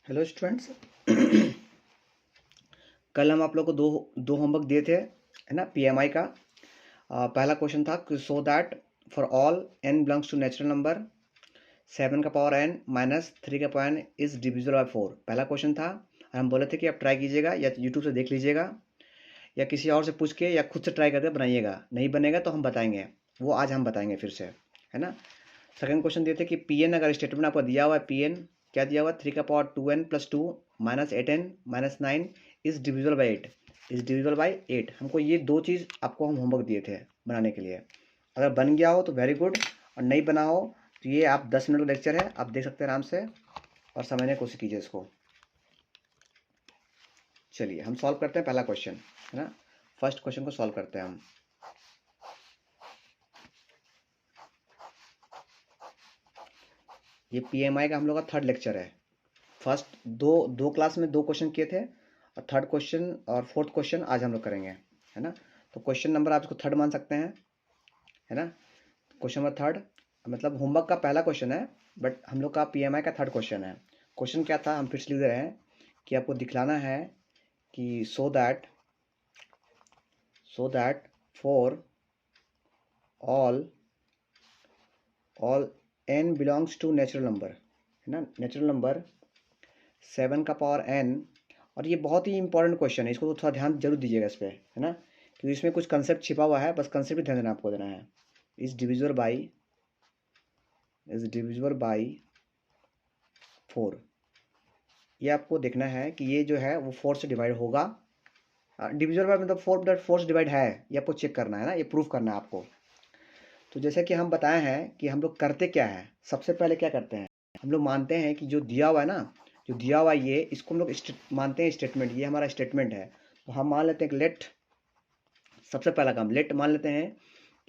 Hello students. कल हम आप लोग को दो दो होमवर्क दिए थे, है ना। पीएमआई का पहला क्वेश्चन था so that for all n belongs to natural number 7 का पावर n माइनस 3 का power n is divisible by 4। पहला क्वेश्चन था और हम बोले थे कि आप ट्राई कीजिएगा या यूट्यूब से देख लीजिएगा या किसी और से पूछ के या खुद से ट्राई करके बनाइएगा। नहीं बनेगा तो हम बताएंगे, वो आज हम बताएंगे फिर से, है ना। सेकंड क्वेश्चन दिए थे कि पी एन अगर स्टेटमेंट आपको दिया हुआ है, पी एन क्या दिया हुआ है, 3 का power 2n plus 2 minus 8n minus 9 is divisible by 8, is divisible by 8। हमको ये दो चीज़ आपको हम होमवर्क दिए थे बनाने के लिए। अगर बन गया हो तो वेरी गुड, और नहीं बना हो तो ये आप 10 मिनट का लेक्चर है, आप देख सकते हैं आराम से और समझने की कोशिश कीजिए इसको। चलिए हम सॉल्व करते हैं पहला क्वेश्चन, है ना। फर्स्ट क्वेश्चन को सॉल्व करते हैं हम। ये पीएमआई का हम लोग का थर्ड लेक्चर है। फर्स्ट दो दो क्लास में दो क्वेश्चन किए थे और थर्ड क्वेश्चन और फोर्थ क्वेश्चन आज हम लोग करेंगे, है ना। तो क्वेश्चन नंबर आप इसको थर्ड मान सकते हैं, है ना। क्वेश्चन नंबर थर्ड मतलब होमवर्क का पहला क्वेश्चन है, बट हम लोग का पीएमआई का थर्ड क्वेश्चन है। क्वेश्चन क्या था हम फिर से लिख दे रहे हैं कि आपको दिखलाना है कि so that for all n belongs to natural number, है ना। नेचुरल नंबर 7 का पावर n, और ये बहुत ही इंपॉर्टेंट क्वेश्चन है, इसको तो थोड़ा ध्यान जरूर दीजिएगा इस पर, है ना, क्योंकि इसमें कुछ कंसेप्ट छिपा हुआ है, बस कंसेप्ट भी ध्यान देना आपको देना है। इज डिविजिबल बाई 4, ये आपको देखना है कि ये जो है वो 4 से डिवाइड होगा। डिविजिबल बाई मतलब 4 से डिवाइड है, ये आपको चेक करना है ना, ये प्रूफ करना है आपको। तो जैसे कि हम बताए हैं कि हम लोग करते क्या है, सबसे पहले क्या करते हैं, हम लोग मानते हैं कि जो दिया हुआ है ना, जो दिया हुआ ये इसको हम लोग मानते हैं स्टेटमेंट, ये हमारा स्टेटमेंट है। तो हम मान लेते हैं कि लेट, सबसे पहला काम लेट मान लेते हैं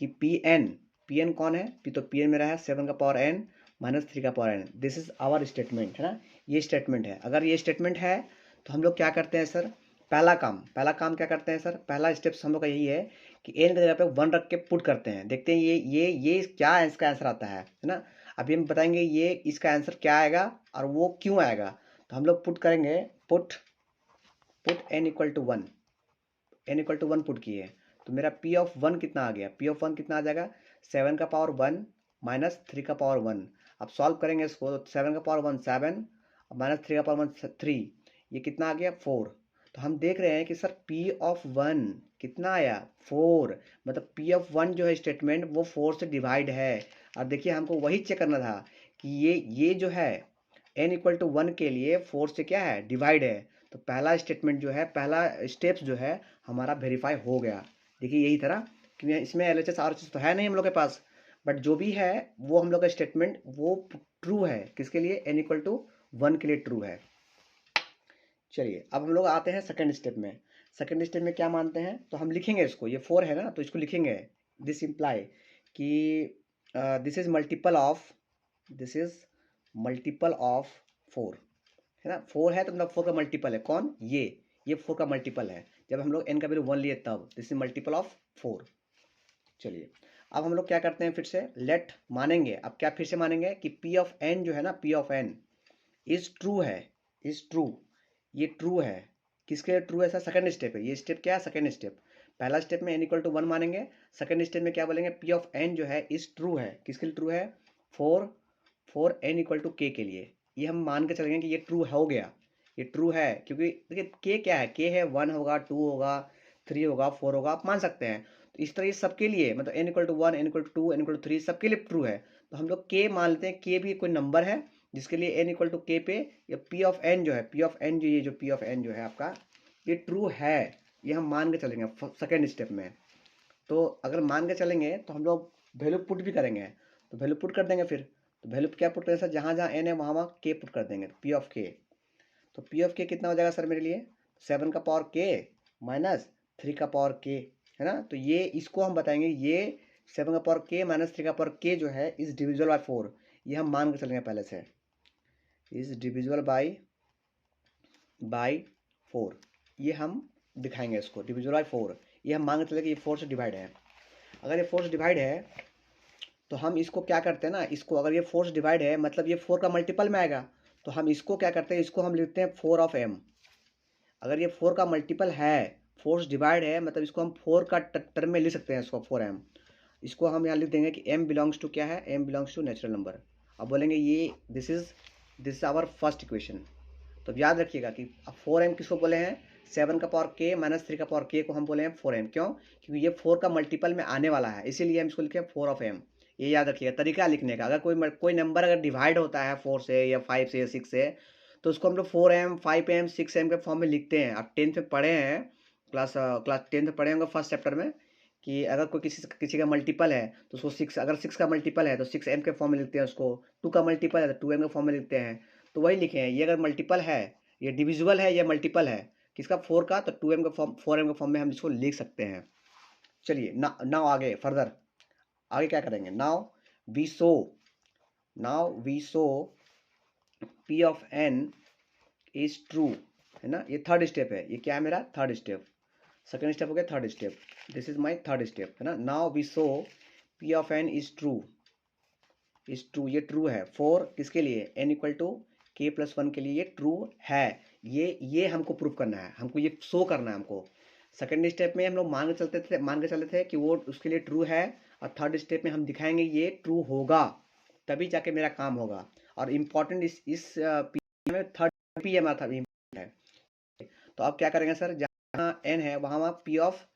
कि पी एन कौन है, तो पी एन मेरा है 7 का पावर n माइनस 3 का power n, this is our statement, है ना। ये स्टेटमेंट है। अगर ये स्टेटमेंट है तो हम लोग क्या करते हैं सर, पहला काम क्या करते हैं सर, पहला स्टेप हम लोग का यही है कि एन की जगह पे 1 रख के पुट करते हैं, देखते हैं ये क्या इसका आंसर आता है ना। अभी हम बताएंगे ये इसका आंसर क्या आएगा और वो क्यों आएगा। तो हम लोग पुट करेंगे, put n equal to 1 put किए, तो मेरा पी ऑफ 1 कितना आ गया, पी ऑफ 1 कितना आ जाएगा, 7 का पावर 1 माइनस 3 का पावर 1। अब सॉल्व करेंगे इसको, तो 7 का पावर 1 7 माइनस 3 का पावर 1 3, ये कितना आ गया 4। तो हम देख रहे हैं कि सर पी ऑफ 1 कितना आया 4, मतलब पी ऑफ 1 जो है स्टेटमेंट वो 4 से डिवाइड है। और देखिए हमको वही चेक करना था कि ये जो है n इक्वल टू 1 के लिए 4 से क्या है डिवाइड है। तो पहला स्टेटमेंट जो है, पहला स्टेप्स जो है हमारा वेरीफाई हो गया। देखिए यही तरह, क्योंकि इसमें L H S R H S तो है नहीं हम लोग के पास, बट जो भी है वो हम लोग का स्टेटमेंट वो ट्रू है, किसके लिए, n इक्वल टू 1 के लिए ट्रू है। चलिए अब हम लोग आते हैं सेकंड स्टेप में। सेकंड स्टेप में क्या मानते हैं, तो हम लिखेंगे इसको, ये 4 है ना तो इसको लिखेंगे, दिस इम्प्लाई कि दिस इज मल्टीपल ऑफ 4, है ना। 4 है तो मतलब 4 का मल्टीपल है कौन, ये 4 का मल्टीपल है। जब हम लोग n का वैल्यू 1 लिए तब दिस इज मल्टीपल ऑफ 4। चलिए अब हम लोग क्या करते हैं, फिर से लेट मानेंगे। अब क्या फिर से मानेंगे कि p ऑफ n जो है ना, p of n is true है, इज ट्रू, ये ट्रू है। किसके लिए ट्रू है सर, सेकंड स्टेप है, ये स्टेप क्या है, सेकंड स्टेप। पहला स्टेप में n इक्वल टू 1 मानेंगे, सेकंड स्टेप में क्या बोलेंगे, p ऑफ n जो है इज ट्रू है, किसके लिए ट्रू है, for n equal to k के लिए। ये हम मान के चलेंगे कि ये ट्रू हो गया, ये ट्रू है, क्योंकि देखिए k क्या है, k है 1 होगा 2 होगा 3 होगा 4 होगा, आप मान सकते हैं। तो इस तरह ये सबके लिए मतलब n equal to 1 n equal to 2 n equal to 3 सबके लिए ट्रू है। तो हम लोग k मान लेते हैं, k भी कोई नंबर है जिसके लिए n इक्वल टू k पे ये p ऑफ n जो है, p ऑफ n जो ये जो p ऑफ n जो है आपका ये ट्रू है, ये हम मान के चलेंगे सेकेंड स्टेप में। तो अगर मान के चलेंगे तो हम लोग वैल्यू पुट भी करेंगे, तो वैल्यू पुट कर देंगे फिर। तो वैल्यू क्या पुट करेंगे सर, जहाँ जहाँ n है वहाँ वहाँ k पुट कर देंगे, p ऑफ k। तो p ऑफ k कितना हो जाएगा सर मेरे लिए, 7 का पावर k माइनस 3 का पावर k, है ना। तो ये इसको हम बताएंगे, ये 7 का पावर k माइनस 3 का पावर k जो है इज डिविजिबल बाय 4, ये हम मान के चलेंगे पहले से, इज डिविजिबल बाई 4, ये हम दिखाएंगे इसको, डिविजिबल बाई 4, ये हम मान के चलेंगे ये 4 से डिवाइड है। अगर ये 4 से डिवाइड है तो हम इसको क्या करते हैं ना, इसको अगर ये 4 से डिवाइड है मतलब ये 4 का मल्टीपल में आएगा, तो हम इसको क्या करते हैं, इसको हम लिखते हैं 4 ऑफ m। अगर ये 4 का मल्टीपल है, फोर्स डिवाइड है, मतलब इसको हम 4 का टर्म में लिख सकते हैं इसको 4m। इसको हम यहाँ लिख देंगे कि m बिलोंग्स टू क्या है, m belongs to natural number. अब बोलेंगे ये this is our first equation. तो याद रखिएगा कि 4m किसको बोले हैं, 7 का पावर k माइनस 3 का पावर k को हम बोले हैं 4m। क्यों, क्योंकि ये 4 का मल्टीपल में आने वाला है, इसीलिए हम इसको लिखे 4 ऑफ m। ये याद रखिएगा तरीका लिखने का। अगर कोई नंबर अगर डिवाइड होता है 4 से या 5 से या 6 से, तो उसको हम लोग 4m 5m 6m के फॉर्म में लिखते हैं। आप 10th में पढ़े हैं, क्लास 10th में पढ़े होंगे फर्स्ट चैप्टर में, कि अगर कोई किसी का मल्टीपल है तो उसको 6, अगर 6 का मल्टीपल है तो 6m के फॉर्म में लिखते हैं उसको। 2 का मल्टीपल है तो 2m के फॉर्म में लिखते हैं। तो वही लिखे हैं, ये अगर मल्टीपल है, ये डिविजिबल है, ये मल्टीपल है किसका, 4 का, तो 2m का फॉर्म 4m के फॉर्म में हम इसको लिख सकते हैं। चलिए नाउ आगे फर्दर आगे क्या करेंगे। Now we so p of n is true, है ना। ये थर्ड स्टेप है, ये क्या है मेरा थर्ड स्टेप। सेकेंड स्टेप हो गया, third step, this is my third step, है ना। Now we so p of n is true, ये ट्रू है। फॉर किसके लिए, n इक्वल टू k+1 के लिए ये ट्रू है। ये हमको प्रूव करना है, हमको ये शो करना है हमको। सेकेंड स्टेप में हम लोग मान के चलते थे कि वो उसके लिए ट्रू है, और थर्ड स्टेप में हम दिखाएंगे ये ट्रू होगा, तभी जाके मेरा काम होगा। और इम्पॉर्टेंट इस पी में थर्ड पी हमारा था इम्पोर्टेंट है। तो अब क्या करेंगे सर, जहाँ n है वहाँ वहाँ p ऑफ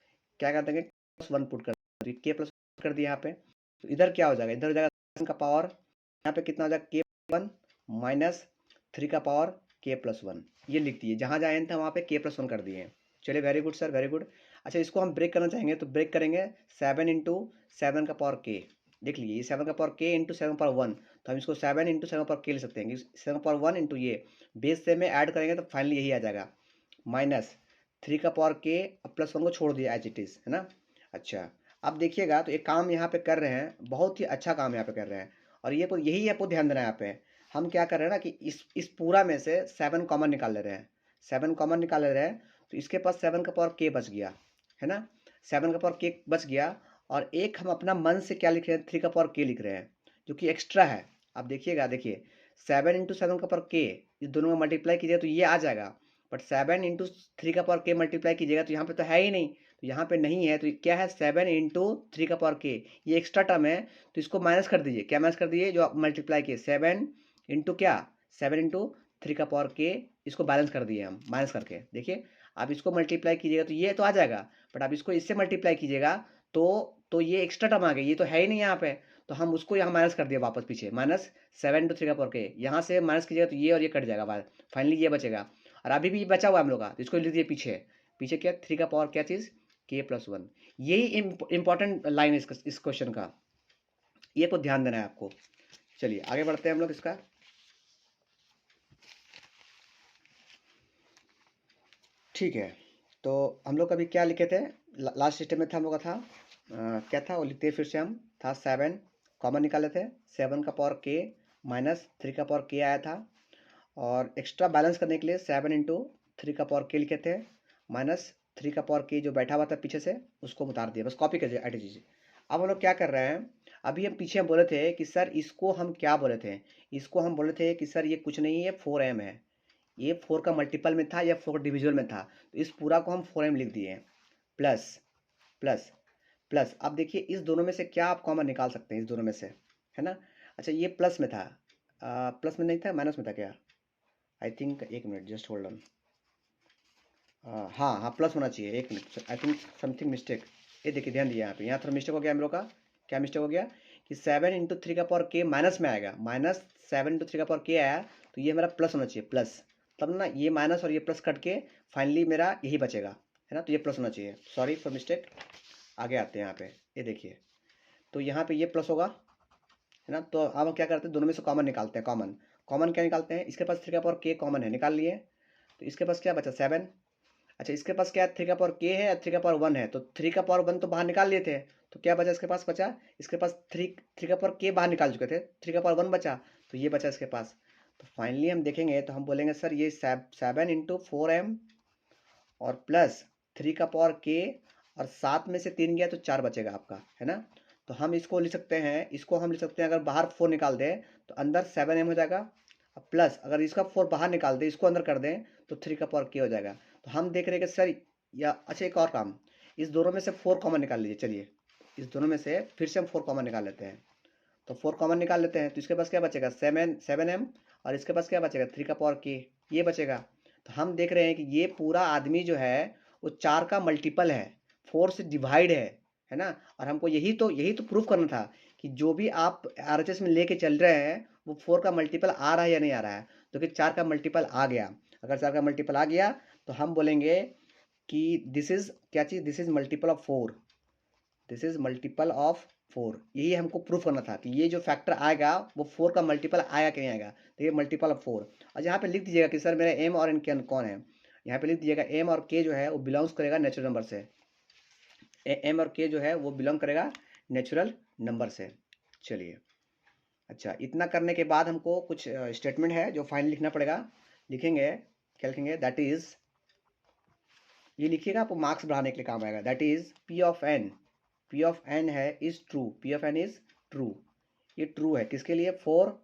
क्या कर देंगे +1 पुट कर देंगे, k+1 कर दिया यहाँ पे। तो इधर क्या हो जाएगा, इधर हो जाएगा का पावर, यहाँ पे कितना हो जाएगा k+1 माइनस 3 का पावर k+1, ये लिख दिए। जहाँ जहाँ n था वहाँ पे k+1 कर दिए। चलिए very good sir, very good. अच्छा, इसको हम ब्रेक करना चाहेंगे तो ब्रेक करेंगे 7 इंटू 7 का पावर k। देख लीजिए, ये 7 का पावर k इंटू 7 पावर 1, तो हम इसको 7 इंटू 7 पावर k ले सकते हैं। 7 पावर 1 इंटू ये बेस से में ऐड करेंगे तो फाइनली यही आ जाएगा, माइनस 3 का पावर k +1 को छोड़ दिया एज इट इज़, है ना। अच्छा, अब देखिएगा तो एक काम यहाँ पे कर रहे हैं, बहुत ही अच्छा काम यहाँ पे कर रहे हैं, और ये यही आपको ध्यान देना है। यहाँ पे हम क्या कर रहे हैं ना कि इस पूरा में से 7 कॉमन निकाल ले रहे हैं, 7 कॉमन निकाल ले रहे हैं। तो इसके पास 7 का पावर k बच गया, है ना, 7 का पावर k बच गया। और एक हम अपना मन से क्या लिख रहे हैं, 3 का पावर k लिख रहे हैं, जो कि एक्स्ट्रा है। अब देखिएगा, देखिए 7 इंटू 7 का पावर k, इस दोनों में मल्टीप्लाई कीजिएगा तो ये आ जाएगा। बट 7 इंटू 3 का पावर k मल्टीप्लाई कीजिएगा तो यहाँ पे तो है ही नहीं, तो यहाँ पे नहीं है। तो क्या है, 7 इंटू 3 का पावर k, ये एक्स्ट्रा टर्म है। तो इसको माइनस कर दीजिए, क्या माइनस कर दीजिए, जो आप मल्टीप्लाई किए 7 इंटू क्या, 7 इंटू 3 का पावर k, इसको बैलेंस कर दिए हम माइनस करके। देखिए आप इसको मल्टीप्लाई कीजिएगा तो ये तो आ जाएगा, बट आप इसको इससे मल्टीप्लाई कीजिएगा तो ये एक्स्ट्रा टर्म आ गई, ये तो है ही नहीं यहाँ पे। तो हम उसको यहाँ माइनस कर दिया वापस पीछे, माइनस 7 इंटू 3 का पावर k, यहाँ से माइनस कीजिएगा तो ये और ये कट जाएगा बाद, फाइनली ये बचेगा। और अभी भी बचा हुआ है हम लोग का, तो इसको लिख दिए पीछे। पीछे क्या, 3 का पावर क्या चीज़, k+1। यही इंपॉर्टेंट लाइन है इस क्वेश्चन का, ये को ध्यान देना है आपको। चलिए आगे बढ़ते हैं हम लोग इसका। ठीक है, तो हम लोग अभी क्या लिखे थे, लास्ट स्टेप में था हम लोग का था क्या था वो लिखते फिर से हम था 7 कॉमन निकाले थे, 7 का पावर k माइनस 3 का पावर k आया था। और एक्स्ट्रा बैलेंस करने के लिए 7 इंटू 3 का पावर k लिखे थे, माइनस 3 का पावर k जो बैठा हुआ था पीछे से उसको उतार दिया, बस कॉपी कर एट चीज़। अब हम लोग क्या कर रहे हैं, अभी हम पीछे बोले थे कि सर इसको हम क्या बोले थे, इसको हम बोले थे कि सर ये कुछ नहीं है, 4m है। ये 4 का मल्टीपल में था या 4 डिविजुअल में था, तो इस पूरा को हम 4m लिख दिए। प्लस प्लस प्लस, अब देखिए इस दोनों में से क्या आप कॉमन निकाल सकते हैं, इस दोनों में से, है ना। अच्छा, ये प्लस में था, प्लस में नहीं था, माइनस में था क्या, आई थिंक, एक मिनट जस्ट होल्ड ऑन। हाँ हाँ, प्लस होना चाहिए, एक minute, I think something mistake. ये देखिए ध्यान दिया, यहाँ थोड़ा मिस्टेक हो गया हम लोग का। क्या मिस्टेक हो गया कि 7 इंटू 3 का पावर k माइनस में आएगा, माइनस 7 इंटू 3 का पावर k आया, तो ये मेरा प्लस होना चाहिए, प्लस। तब ना ये माइनस और ये प्लस कट के फाइनली मेरा यही बचेगा, है ना। तो ये प्लस होना चाहिए, सॉरी फॉर मिस्टेक। आगे आते हैं यहाँ पे, ये देखिए, तो यहाँ पे ये प्लस होगा, है ना। तो अब हम क्या करते हैं, दोनों में से कॉमन निकालते हैं। कॉमन कॉमन क्या निकालते हैं, इसके पास 3 का पावर k कॉमन है, निकाल लिए। तो इसके पास क्या बचा, 7। अच्छा, इसके पास क्या है, 3 का पावर k है या 3 का पावर 1 है, तो 3 का पावर 1 तो बाहर निकाल लिए थे। तो क्या बचा इसके पास, बचा इसके पास 3 का पावर k बाहर निकाल चुके थे, 3 का पावर 1 बचा, तो ये बचा इसके पास। तो फाइनली हम देखेंगे तो हम बोलेंगे सर ये 7 इंटू 4m और प्लस 3 का पावर k, और 7 में से 3 गया तो 4 बचेगा आपका, है ना। तो हम इसको लिख सकते हैं, इसको हम लिख सकते हैं, अगर बाहर 4 निकाल दें तो अंदर 7m हो जाएगा, अब प्लस अगर इसका 4 बाहर निकाल दें, इसको अंदर कर दें, तो 3 का पावर k हो जाएगा। तो हम देख रहे हैं कि सर, या अच्छा एक और काम, इस दोनों में से 4 कॉमन निकाल लीजिए। चलिए इस दोनों में से फिर से हम 4 कॉमन निकाल लेते हैं। तो 4 कॉमन निकाल लेते हैं, तो इसके पास क्या बचेगा, 7m, और इसके पास क्या बचेगा, 3 का पावर k, ये बचेगा। तो हम देख रहे हैं कि ये पूरा आदमी जो है वो 4 का मल्टीपल है, 4 से डिवाइड है ना। और हमको यही तो प्रूफ करना था कि जो भी आप RHS में लेके चल रहे हैं वो 4 का मल्टीपल आ रहा है या नहीं आ रहा है। तो कि 4 का मल्टीपल आ गया, अगर 4 का मल्टीपल आ गया तो हम बोलेंगे कि दिस इज क्या चीज़, this is multiple of 4, this is multiple of 4। यही हमको प्रूफ करना था कि ये जो फैक्टर आएगा वो 4 का मल्टीपल आया कि नहीं आएगा। तो ये मल्टीपल ऑफ 4। और यहाँ पे लिख दीजिएगा कि सर मेरा एम और एन कौन है। यहाँ पे लिख दीजिएगा एम और के जो है वो बिलोंग्स करेगा नेचुरल नंबर से। एम और के जो है वो बिलोंग करेगा नेचुरल नंबर से। चलिए, अच्छा इतना करने के बाद हमको कुछ स्टेटमेंट है जो फाइनल लिखना पड़ेगा। लिखेंगे, क्या लिखेंगे, दैट इज, ये लिखिएगा, आपको मार्क्स बढ़ाने के लिए काम आएगा। That is P of N है is true, P of N is true. ये ट्रू है किसके लिए, for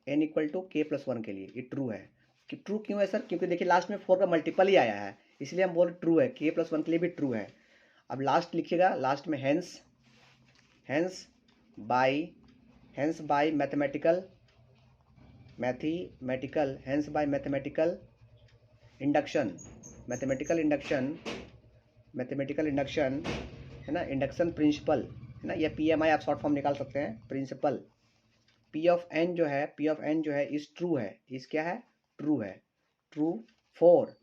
N equal to K plus 1 के लिए ये ट्रू है। कि ट्रू क्यों है सर, क्योंकि देखिए लास्ट में 4 का मल्टीपल ही आया है, इसलिए हम बोल ट्रू है, के प्लस 1 के लिए भी ट्रू है। अब लास्ट लिखिएगा, लास्ट में hence by mathematical induction, mathematical induction है ना, इंडक्शन प्रिंसिपल है ना, या PMI आप शॉर्ट फॉर्म निकाल सकते हैं, प्रिंसिपल। पी ऑफ एन जो है इज ट्रू है, इज क्या है, ट्रू है, true for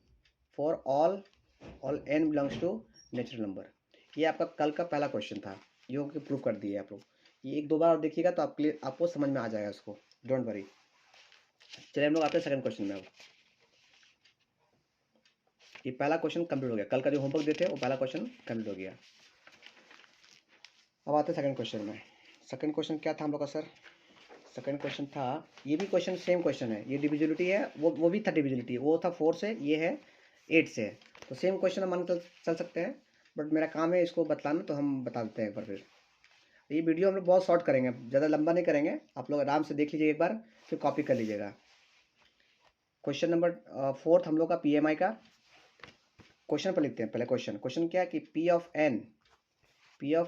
all n belongs to natural number. ये आपका कल का पहला क्वेश्चन था, ये प्रूव कर दिए आप लोग। ये एक दो बार और देखिएगा तो आपको समझ में आ जाएगा उसको, डोंट वरी। चलिए हम लोग आते हैं सेकंड क्वेश्चन में। अब ये पहला क्वेश्चन कंप्लीट हो गया, कल का जो होमवर्क देते हैं वो पहला क्वेश्चन कंप्लीट हो गया। अब आते हैं सेकंड क्वेश्चन में। सेकंड क्वेश्चन क्या था हम लोग का सर, सेकंड क्वेश्चन था, ये भी क्वेश्चन सेम क्वेश्चन है, ये डिविजिबिलिटी है, वो भी था डिविजिबिलिटी, वो था 4 से, ये है 8 से। तो सेम क्वेश्चन हम मान चल सकते हैं, बट मेरा काम है इसको बतलाना, तो हम बता देते हैं एक बार फिर। ये वीडियो हम लोग बहुत शॉर्ट करेंगे, ज़्यादा लंबा नहीं करेंगे, आप लोग आराम से देख लीजिए एक बार, फिर कॉपी कर लीजिएगा। क्वेश्चन नंबर 4 हम लोग का PMI का क्वेश्चन पर लिखते हैं। पहले क्वेश्चन क्या है कि P of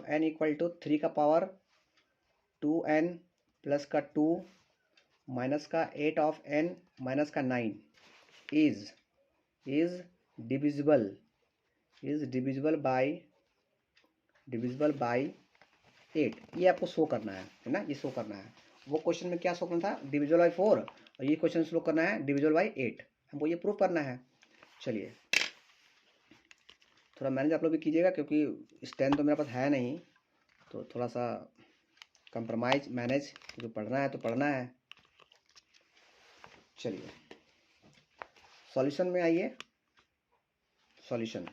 N equal to 3 का पावर 2n प्लस का 2 माइनस का 8 ऑफ n माइनस का 9 इज डिविजिबल बाई 8। ये आपको शो करना है ना, ये शो करना है। वो क्वेश्चन में क्या शो करना था, डिविजिबल बाई 4, और ये क्वेश्चन शो करना है डिविजिबल बाई 8, हमको ये प्रूव करना है। चलिए थोड़ा मैनेज आप लोग भी कीजिएगा, क्योंकि स्टैंड तो मेरे पास है नहीं, तो थोड़ा सा कंप्रोमाइज मैनेज, क्योंकि पढ़ना है तो पढ़ना है। चलिए सॉल्यूशन में आइए, सॉल्यूशन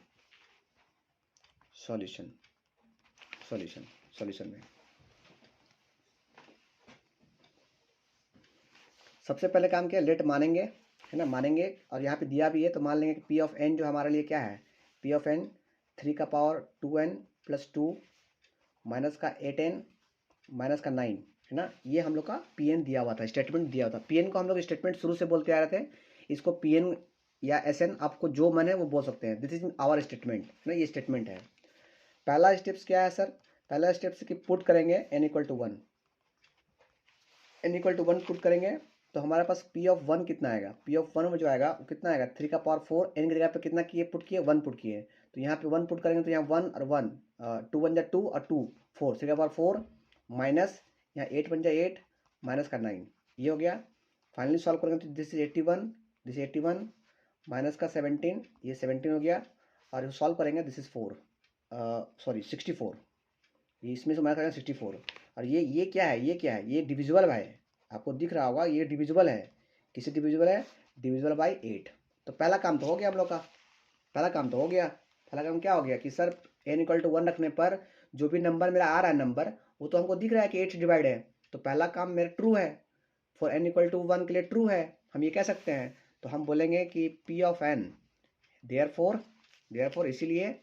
में सबसे पहले काम किया, लेट मानेंगे है ना, मानेंगे, और यहाँ पे दिया भी है तो मान लेंगे कि पी ऑफ एन जो हमारे लिए क्या है, पी ऑफ एन 3 का पावर 2n प्लस 2 माइनस का 8n माइनस का 9 है ना। ये हम लोग का PN दिया हुआ था, स्टेटमेंट दिया हुआ था। PN को हम लोग स्टेटमेंट शुरू से बोलते आ रहे थे, इसको PN या SN आपको जो मन है वो बोल सकते हैं। दिस इज आवर स्टेटमेंट है ना, ये स्टेटमेंट है। पहला स्टेप्स क्या है सर, पहला स्टेप्स की पुट करेंगे n इक्वल टू 1 पुट करेंगे, तो हमारे पास P ऑफ 1 कितना आएगा, P ऑफ 1 में जो आएगा वो कितना आएगा, 3 का पावर 4, n की जगह पे कितना किए, पुट किए 1 पुट किए, तो यहाँ पे 1 पुट करेंगे तो यहाँ 1 और 1 2 बन जाए 2 और 2 4, 3 का पावर 4 माइनस यहाँ 8 बन जाए 8 माइनस का 9, ये हो गया। फाइनली सॉल्व करेंगे तो दिस इज 81 माइनस का 17, ये 17 हो गया, और सॉल्व करेंगे दिस इज 64, ये इसमें से माइनस करेंगे 64, और ये क्या है, ये डिविजिबल है, आपको दिख रहा होगा ये डिविजिबल है, किससे डिविजिबल है, डिविजिबल बाई 8। तो पहला काम तो हो गया हम लोग का, पहला काम क्या हो गया कि सर n इक्वल टू 1 रखने पर जो भी नंबर मेरा आ रहा है नंबर, वो तो हमको दिख रहा है कि 8 से डिवाइड है, तो पहला काम मेरा ट्रू है, फॉर n इक्वल टू 1 के लिए ट्रू है, हम ये कह सकते हैं। तो हम बोलेंगे कि P ऑफ n देयरफॉर इसीलिए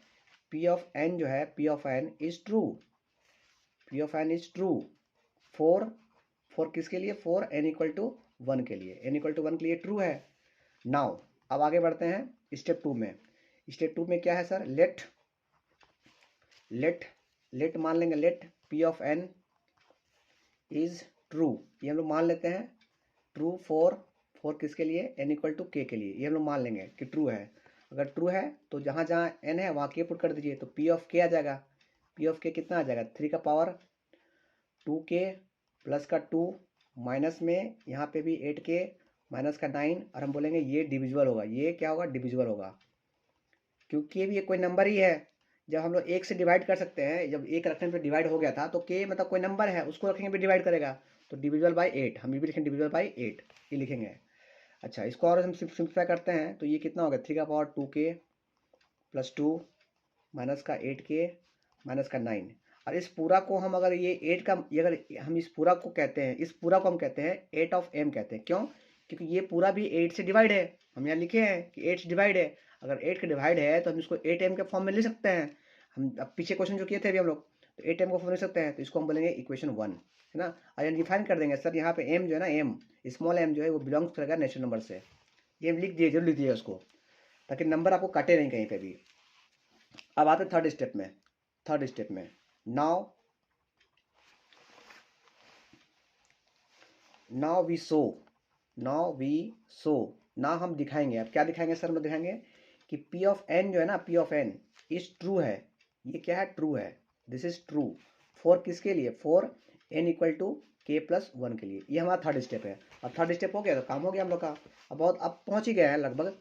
P ऑफ n जो है, P of n is true for किसके लिए, फॉर n इक्वल टू 1 के लिए, n इक्वल टू 1 के लिए ट्रू है। नाउ अब आगे बढ़ते हैं स्टेप 2 में। स्टेप 2 में क्या है सर, लेट मान लेंगे, let p of n is true, ये हम लोग मान लेते हैं ट्रू फॉर किसके लिए, n इक्वल टू k के लिए, ये हम लोग मान लेंगे कि ट्रू है। अगर ट्रू है तो जहाँ जहाँ n है वहाँ k पुट कर दीजिए, तो p ऑफ k आ जाएगा। p ऑफ k कितना आ जाएगा, 3 का पावर 2k प्लस का 2 माइनस में यहाँ पे भी 8k माइनस का 9, और हम बोलेंगे ये डिविजिबल होगा, ये क्या होगा, डिविजिबल होगा, क्योंकि ये कोई नंबर ही है। जब हम लोग एक से डिवाइड कर सकते हैं, जब एक रखने पे डिवाइड हो गया था, तो k मतलब कोई नंबर है, उसको रखेंगे भी डिवाइड करेगा, तो डिविजिबल बाई 8, हम ये भी लिखेंगे डिविजिबल बाई 8, ये लिखेंगे। अच्छा, इसको और हम सिंप्लीफाई करते हैं तो ये कितना होगा, 3 का पावर 2k प्लस 2 माइनस का 8k माइनस का 9, और इस पूरा को हम अगर ये 8 का, अगर हम इस पूरा को कहते हैं, इस पूरा को हम कहते हैं 8 ऑफ m कहते हैं। क्यों, क्योंकि ये पूरा भी 8 से डिवाइड है, हम यहाँ लिखे हैं कि 8 से डिवाइड है। अगर 8 का डिवाइड है तो हम इसको 8m के फॉर्म में लिख सकते हैं। हम अब पीछे क्वेश्चन जो किए थे अभी हम लोग, तो 8m को फॉर्म लिख सकते हैं, तो इसको हम बोलेंगे इक्वेशन 1, है ना। और डिफाइन कर देंगे सर, यहाँ पे m जो है ना, m स्मॉल m जो है वो बिलोंग्स करेगा नेचुरल नंबर से, ये हम लिख दिए, जरूर लिख दिए उसको, ताकि नंबर आपको काटे नहीं कहीं पे भी। अब आते हैं थर्ड स्टेप में। नाउ वी शो ना हम दिखाएंगे। अब क्या दिखाएंगे सर, हम दिखाएंगे कि p ऑफ n जो है ना, p of n is true है। ये क्या है, ट्रू है, दिस इज ट्रू फॉर किसके लिए, for n equal to k plus 1 के लिए। ये हमारा थर्ड स्टेप है। अब थर्ड स्टेप हो गया तो काम हो गया हम लोग का, अब पहुंच ही गए हैं लगभग।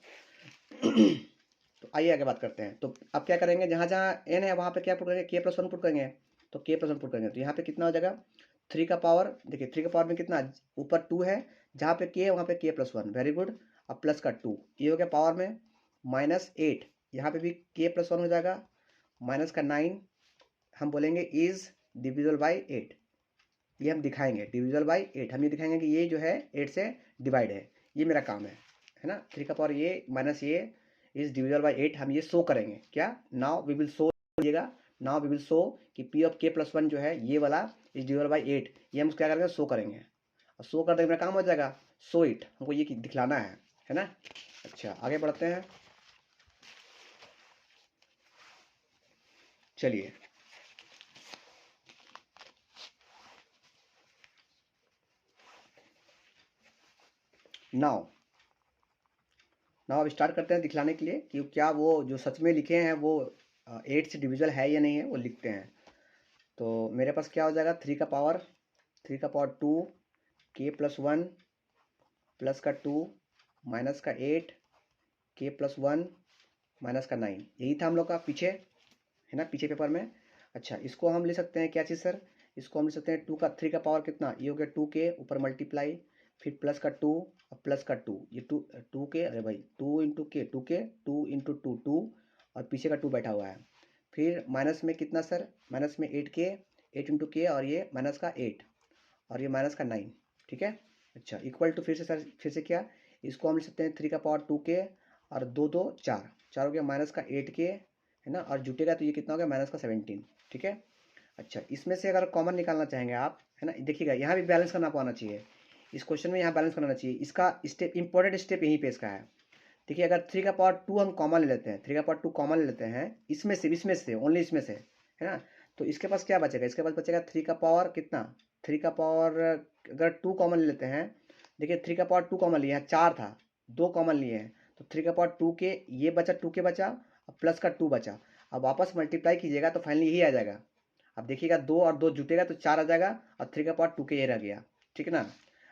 तो आइए आगे बात करते हैं। तो अब क्या करेंगे, जहाँ जहाँ n है वहाँ पे क्या पुट करेंगे, k प्लस 1 पुट करेंगे, तो k प्लस 1 पुट करेंगे, तो यहाँ पे कितना हो जाएगा, 3 का पावर, देखिए 3 का पावर में कितना, ऊपर 2 है, जहाँ पे k है वहाँ पे k प्लस 1, वेरी गुड। अब प्लस का 2, ये हो गया पावर में, माइनस 8, यहाँ पे भी k प्लस 1 हो जाएगा, माइनस का 9, हम बोलेंगे इज डिविजिबल बाई 8, ये हम दिखाएंगे डिविजिबल बाई 8, हम ये दिखाएंगे कि ये जो है 8 से डिवाइड है, ये मेरा काम है ना। 3 का पावर ये माइनस ये इज डिविजिबल बाई 8, हम ये शो करेंगे क्या, now we will show, now we will show कि p ऑफ k प्लस 1 जो है ये वाला इज डिवाइड बाई 8, ये हम क्या करेंगे, शो करेंगे, और शो कर देंगे मेरा काम हो जाएगा, शो इट, हमको ये दिखलाना है ना। अच्छा, आगे बढ़ते हैं, चलिए नाउ अब स्टार्ट करते हैं दिखलाने के लिए कि क्या वो जो सच में लिखे हैं वो 8 से डिविजिबल है या नहीं है, वो लिखते हैं। तो मेरे पास क्या हो जाएगा, 3 का पावर 2 k प्लस 1 प्लस का 2 माइनस का 8 k प्लस 1 माइनस का 9, यही था हम लोग का पीछे, है ना, पीछे पेपर में। अच्छा, इसको हम ले सकते हैं क्या चीज़ सर, इसको हम ले सकते हैं 3 का पावर कितना, ये हो गया 2k ऊपर मल्टीप्लाई, फिर प्लस का 2 और प्लस का 2, ये 2k, अरे भाई 2 इंटू के 2k, 2 इंटू 2 2, और पीछे का 2 बैठा हुआ है, फिर माइनस में कितना सर, माइनस में 8k, 8 इंटू के, और ये माइनस का 8, और ये माइनस का 9, ठीक है। अच्छा, इक्वल टू फिर से सर, फिर से क्या, इसको हम ले सकते हैं 3 का पावर 2k और 2 2 4, 4 हो गया माइनस का 8k, है ना, और जुटेगा तो ये कितना हो गया, माइनस का 17, ठीक है। अच्छा, इसमें से अगर कॉमन निकालना चाहेंगे आप, है ना, देखिएगा यहाँ भी बैलेंस करना पाना चाहिए, इस क्वेश्चन में यहाँ बैलेंस करना चाहिए। इसका स्टेप, इंपॉर्टेंट स्टेप यहीं पे इसका है। देखिए, अगर 3 का पावर 2 हम कॉमन ले लेते हैं, 3 का पावर 2 कॉमन ले लेते हैं, इसमें से ओनली इसमें से, है ना, तो इसके पास क्या बचेगा, इसके पास बचेगा 3 का पावर कितना, 3 का पावर अगर 2 कॉमन ले लेते हैं, देखिए 3 का पावर 2 कॉमन लिया है, 4 था, 2 कॉमन लिए हैं, तो 3 का पावर 2 के ये बचा, 2 के बचा, और प्लस का 2 बचा। अब वापस मल्टीप्लाई कीजिएगा तो फाइनली यही आ जाएगा। अब देखिएगा 2 और 2 जुटेगा तो 4 आ जाएगा, और 3 का पावर 2 के ये रह गया, ठीक है ना।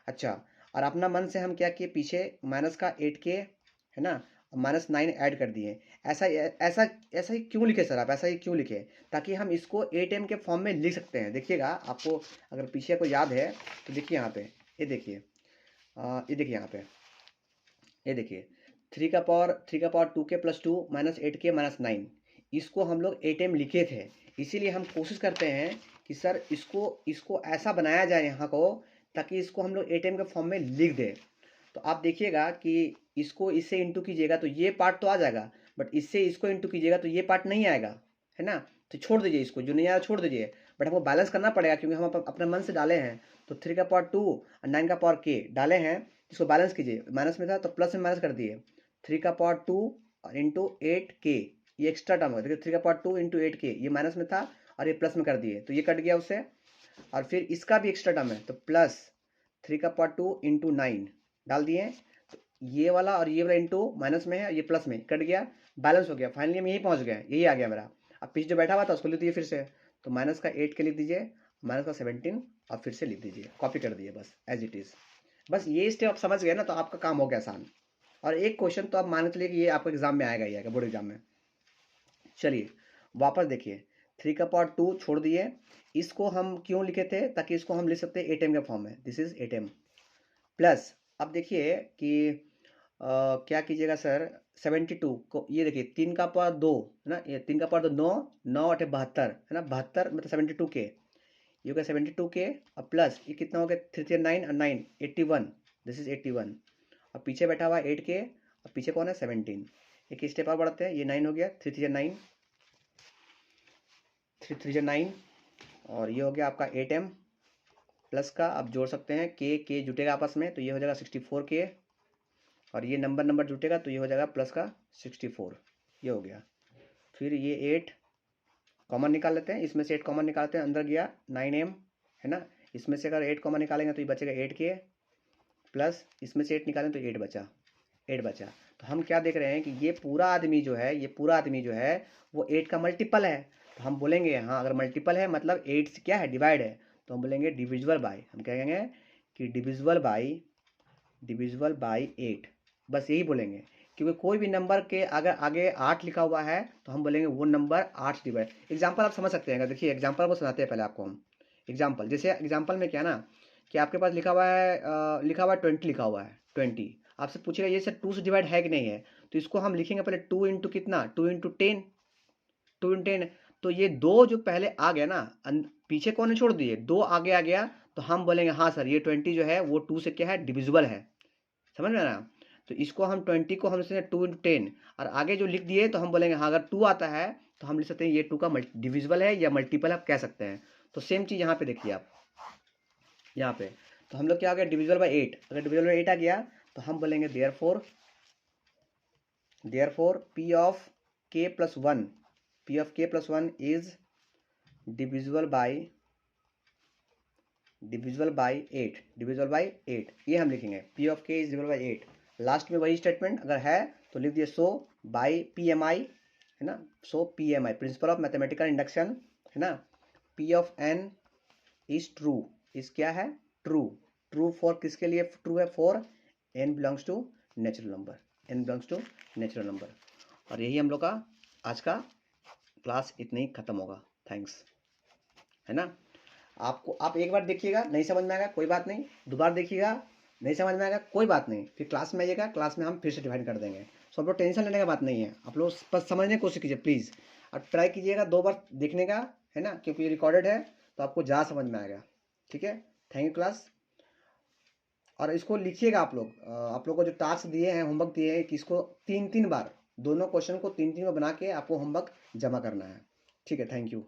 अच्छा, और अपना मन से हम क्या किए, पीछे माइनस का 8k, है ना, माइनस 9 ऐड कर दिए। ऐसा ऐसा ऐसा ही क्यों लिखे सर आप, ऐसा ही क्यों लिखे, ताकि हम इसको 8m के फॉर्म में लिख सकते हैं। देखिएगा आपको अगर पीछे को याद है तो देखिए यहाँ पे, ये देखिए यहाँ पे, ये देखिए 3 का power 2k plus 2 minus 8k minus 9, इसको हम लोग 8m लिखे थे। इसीलिए हम कोशिश करते हैं कि सर इसको ऐसा बनाया जाए यहाँ को, ताकि इसको हम लोग 8m के फॉर्म में लिख दें। तो आप देखिएगा कि इसको इससे इंटू कीजिएगा तो ये पार्ट तो आ जाएगा, बट इससे इसको इंटू कीजिएगा तो ये पार्ट नहीं आएगा, है ना। तो छोड़ दीजिए, इसको जो नहीं आया छोड़ दीजिए, बट हमको बैलेंस करना पड़ेगा क्योंकि हम अपने मन से डाले हैं। तो 3 का पावर 2 और 9 का पावर k डाले हैं, इसको बैलेंस कीजिए। माइनस में था तो प्लस में माइनस कर दिए। 3 का पावर 2 इंटू 8k, ये एक्स्ट्रा टर्म है। देखिए 3 का पावर 2 इंटू 8k, ये माइनस में था और ये प्लस में कर दिए, तो ये कट गया उससे। और फिर इसका भी एक्स्ट्रा टर्म है, तो प्लस 3 का पावर 2 इंटू 9 डाल दिए। तो ये वाला और ये वाला इंटू माइनस में है, ये प्लस में कट गया, बैलेंस हो गया। फाइनली हम यही पहुंच गए, यही आ गया मेरा। अब पीछे जो बैठा हुआ था उसको लिख दीजिए फिर से। तो माइनस का 8 के लिख दीजिए, माइनस का 17 और फिर से लिख दीजिए, कॉपी कर दिए बस एज इट इज़। बस ये स्टेप आप समझ गए ना, तो आपका काम हो गया आसान। और एक क्वेश्चन तो आप मान के चलिए कि ये आपको एग्जाम में आएगा ही आएगा, बोर्ड एग्जाम में। चलिए वापस देखिए, 3 का पावर 2 छोड़ दिए। इसको हम क्यों लिखे थे, ताकि इसको हम लिख सकते हैं 8m के फॉर्म में, दिस इज 8m प्लस। अब देखिए कि क्या कीजिएगा सर, 72 को ये देखिए 3 का पावर 2 है ना, ये 3 का पावर 2 9, 9 8 72 है ना, 72 मतलब 72k, ये हो गया 72k। और प्लस ये कितना हो गया, 3 3 9 और 9 81, दिस इज 81। और पीछे बैठा हुआ 8k और पीछे कौन है 17। एक स्टेप और बढ़ते हैं, ये 9 हो गया, 3 3 9, 3 3 9 और ये हो गया आपका 8m प्लस का। आप जोड़ सकते हैं, के जुटेगा आपस में तो ये हो जाएगा 64k, और ये नंबर जुटेगा तो ये हो जाएगा प्लस का 64, ये हो गया। फिर ये 8 कॉमन निकाल लेते हैं, इसमें से 8 कॉमन निकालते हैं, अंदर गया 9m है ना। इसमें से अगर 8 कॉमन निकालेंगे तो ये बचेगा 8k, प्लस इसमें से 8 निकालें तो 8 बचा, 8 बचा। तो हम क्या देख रहे हैं कि ये पूरा आदमी जो है, ये पूरा आदमी जो है वो 8 का मल्टीपल है। तो हम बोलेंगे हाँ, अगर मल्टीपल है मतलब 8 से क्या है, डिवाइड है, तो हम बोलेंगे डिविजिबल बाय। हम क्या कहेंगे कि डिविजिबल बाई 8, बस यही बोलेंगे। क्योंकि कोई भी नंबर के अगर आगे 8 लिखा हुआ है तो हम बोलेंगे वो नंबर 8 से डिवाइड। एग्जाम्पल आप समझ सकते हैं, अगर देखिए एग्जाम्पल को सुनाते हैं पहले आपको हम। एग्जाम्पल जैसे एग्जाम्पल में क्या ना, कि आपके पास लिखा हुआ है 20 लिखा हुआ है 20। आपसे पूछेगा ये सर 2 से डिवाइड है कि नहीं है, तो इसको हम लिखेंगे पहले 2 इंटू कितना, 2 इंटू 10, 2 इंटू 10। तो ये 2 जो पहले आ गया ना, पीछे कौन ने छोड़ दिए, 2 आगे आ गया, तो हम बोलेंगे हाँ सर ये 20 जो है वो 2 से क्या है, डिविजिबल है। समझ में ना। तो इसको हम 20 को हम लिखते हैं 2 इंटू 10, और आगे जो लिख दिए तो हम बोलेंगे हाँ, अगर 2 आता है तो हम लिख सकते हैं ये 2 का डिविजिबल है या मल्टीपल आप कह सकते हैं। तो सेम चीज़ यहाँ पे देखिए आप, यहाँ पे तो हम लोग क्या आ गया, डिविजिबल बाई 8। अगर डिविजिबल बाई 8 आ गया तो हम बोलेंगे therefore p of k plus 1, p of k plus 1 is divisible by 8, ये हम लिखेंगे p of k is divisible by 8। Last में वही स्टेटमेंट अगर है तो लिख दिए सो बाई PMI है ना, so PMI principle of mathematical induction है ना, P of n is true, is क्या है, ट्रू फॉर किसके लिए ट्रू है, for n belongs to natural number. और यही हम लोग का आज का क्लास इतना ही खत्म होगा। थैंक्स, है ना। आपको आप एक बार देखिएगा, नहीं समझ में आएगा कोई बात नहीं, दोबारा देखिएगा, नहीं समझ में आएगा कोई बात नहीं, फिर क्लास में आइएगा, क्लास में हम फिर से डिवाइड कर देंगे। सो आप लोग टेंशन लेने का बात नहीं है, आप लोग बस समझने की कोशिश कीजिए प्लीज़। और ट्राई कीजिएगा 2 बार देखने का, है ना, क्योंकि ये रिकॉर्डेड है तो आपको ज़्यादा समझ में आएगा। ठीक है, थैंक यू क्लास। और इसको लिखिएगा आप लोग को जो टास्क दिए हैं, होमवर्क दिए हैं, कि इसको 3 3 बार, दोनों क्वेश्चन को 3 3 बार बना के आपको होमवर्क जमा करना है। ठीक है, थैंक यू।